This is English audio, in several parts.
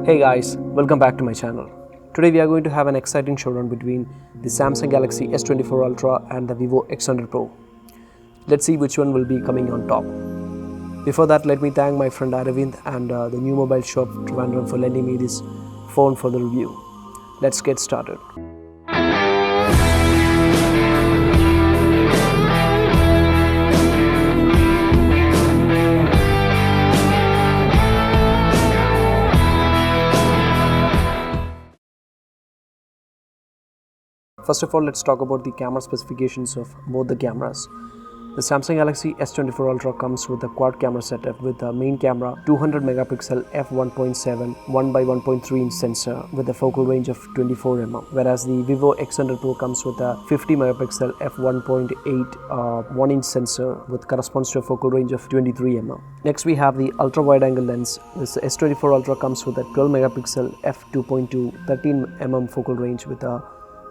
Hey guys, welcome back to my channel. Today we are going to have an exciting showdown between the Samsung Galaxy S24 Ultra and the Vivo X100 Pro. Let's see which one will be coming on top. Before that, let me thank my friend Aravind and the new mobile shop Trivandrum for lending me this phone for the review. Let's get started. First of all, let's talk about the camera specifications of both the cameras. The Samsung Galaxy S24 Ultra comes with a quad camera setup with a main camera 200 megapixel f1.7 1x1.3 inch sensor with a focal range of 24 mm, whereas the Vivo X100 Pro comes with a 50 megapixel f1.8 1 inch sensor with corresponds to a focal range of 23 mm. Next we have the ultra wide angle lens. This S24 Ultra comes with a 12 megapixel f2.2 13 mm focal range with a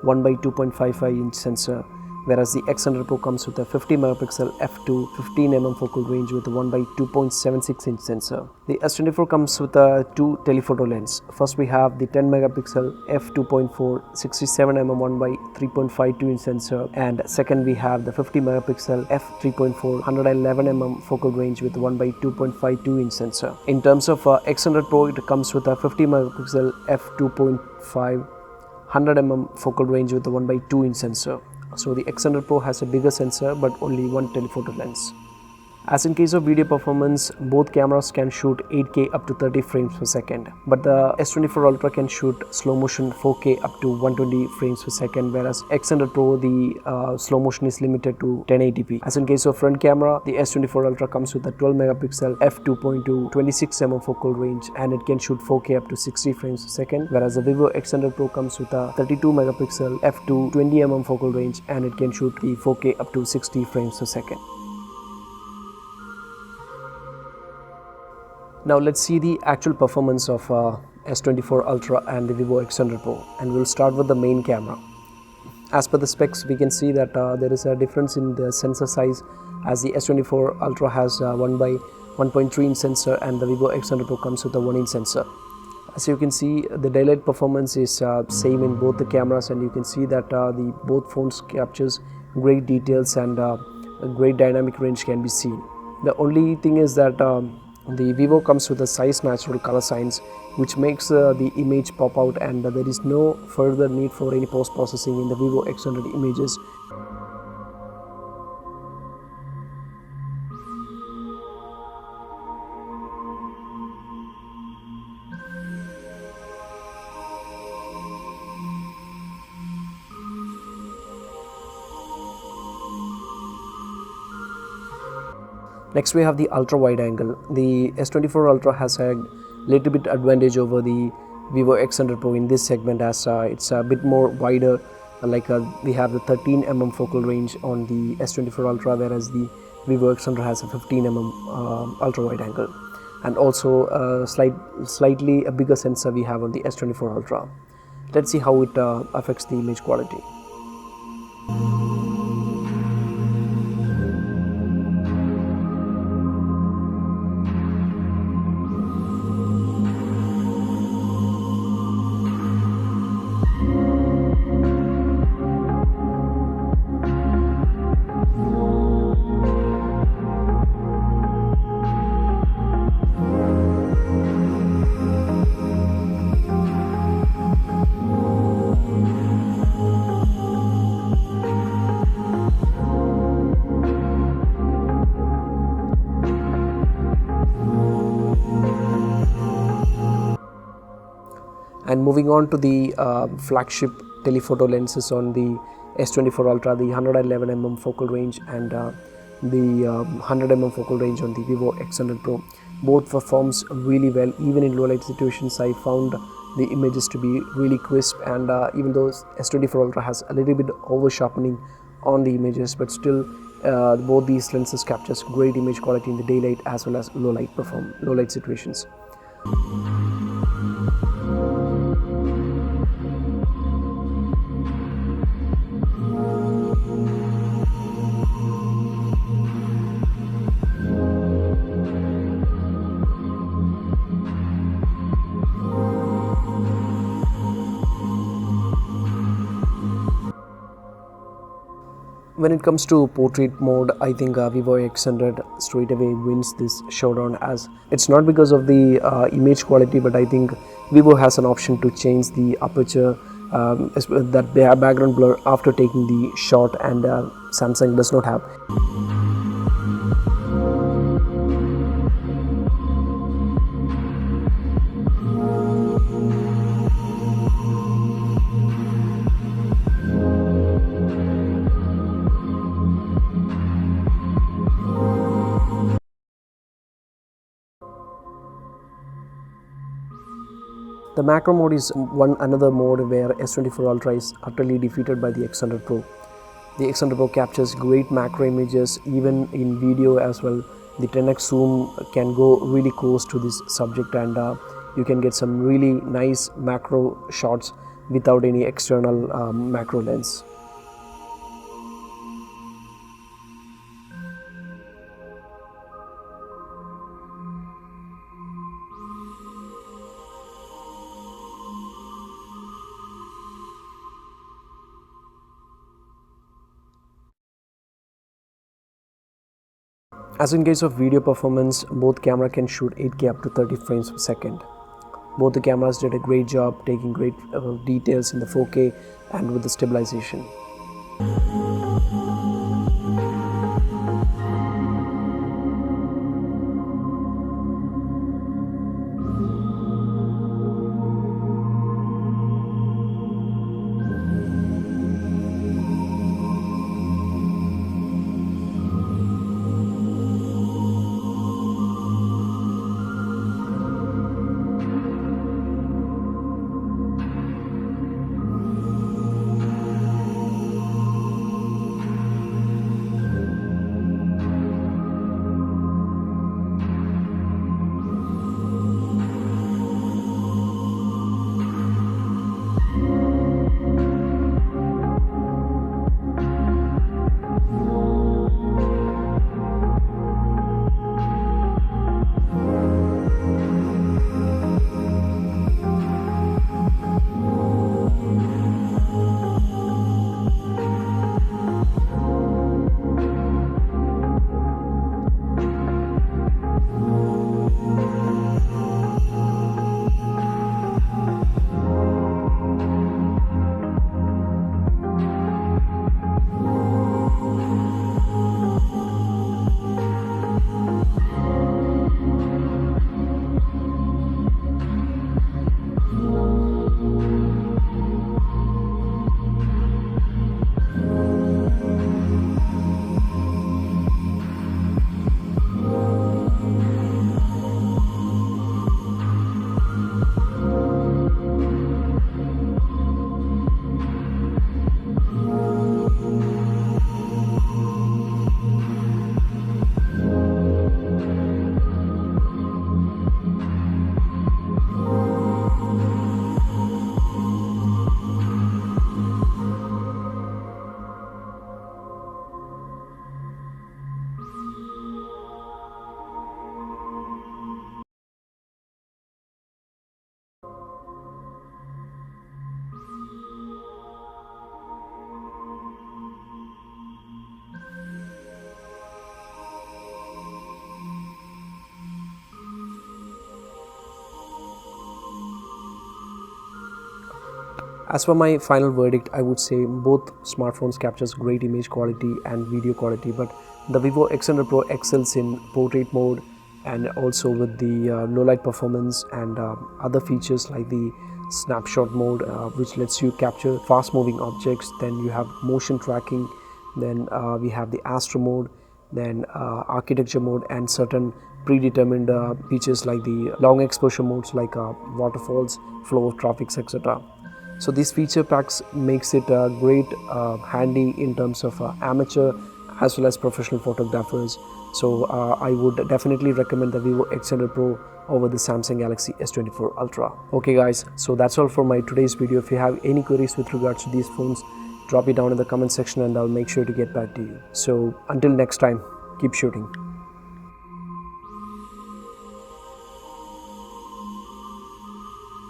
1x2.55 inch sensor, whereas the X100 Pro comes with a 50 megapixel f2 15 mm focal range with a 1x2.76 inch sensor. The S24 comes with a 2 telephoto lens. First we have the 10 megapixel f2.4 67 mm 1x3.52 inch sensor, and second we have the 50 megapixel f3.4 111 mm focal range with 1x2.52 inch sensor. In terms of X100 Pro, it comes with a 50 megapixel f2.5 100 mm focal range with a 1x2 inch sensor. So the X100 Pro has a bigger sensor but only one telephoto lens. As in case of video performance, both cameras can shoot 8K up to 30 frames per second, but the S24 Ultra can shoot slow motion 4K up to 120 frames per second, whereas X100 Pro the slow motion is limited to 1080p. As in case of front camera, the S24 Ultra comes with a 12 megapixel f2.2 26 mm focal range and it can shoot 4K up to 60 frames per second, whereas the Vivo X100 Pro comes with a 32 megapixel f2 20 mm focal range and it can shoot the 4K up to 60 frames per second. Now let's see the actual performance of S24 Ultra and the Vivo X100 Pro, and we'll start with the main camera. As per the specs, we can see that there is a difference in the sensor size, as the S24 Ultra has 1x1.3 inch sensor and the Vivo X100 Pro comes with a 1 inch sensor. As you can see, the daylight performance is same in both the cameras, and you can see that the both phones captures great details and a great dynamic range can be seen. The only thing is that the Vivo comes with a size natural color science, which makes the image pop out, and there is no further need for any post processing in the Vivo X100 images. Next we have the ultra wide angle. The S24 Ultra has a little bit advantage over the Vivo X100 Pro in this segment, as it's a bit more wider, we have the 13 mm focal range on the S24 Ultra, whereas the Vivo X100 has a 15 mm ultra wide angle, and also slightly a bigger sensor we have on the S24 Ultra. Let's see how it affects the image quality. And moving on to the flagship telephoto lenses on the S24 Ultra, the 111 mm focal range and the 100 mm focal range on the Vivo X100 Pro. Both performs really well. Even in low light situations, I found the images to be really crisp, and even though S24 Ultra has a little bit over sharpening on the images, but still both these lenses captures great image quality in the daylight as well as low light situations. When it comes to portrait mode, I think Vivo X100 straight away wins this showdown, as it's not because of the image quality, but I think Vivo has an option to change the aperture, that background blur after taking the shot, and Samsung does not have. The macro mode is another mode where S24 Ultra is utterly defeated by the X100 Pro. The X100 Pro captures great macro images even in video as well. The 10x zoom can go really close to this subject, and you can get some really nice macro shots without any external macro lens. As in case of video performance, both camera can shoot 8K up to 30 frames per second. Both the cameras did a great job taking great details in the 4K and with the stabilization. As for my final verdict, I would say both smartphones captures great image quality and video quality, but the Vivo X100 Pro excels in portrait mode and also with the low light performance and other features like the snapshot mode, which lets you capture fast moving objects. Then you have motion tracking, then we have the astro mode, then architecture mode, and certain predetermined features like the long exposure modes like waterfalls, flow of traffic, etc. So these feature packs makes it great handy in terms of amateur as well as professional photographers. So I would definitely recommend the Vivo X100 Pro over the Samsung Galaxy S24 Ultra. Okay guys, so that's all for my today's video. If you have any queries with regards to these phones, drop it down in the comment section and I'll make sure to get back to you. So until next time, keep shooting.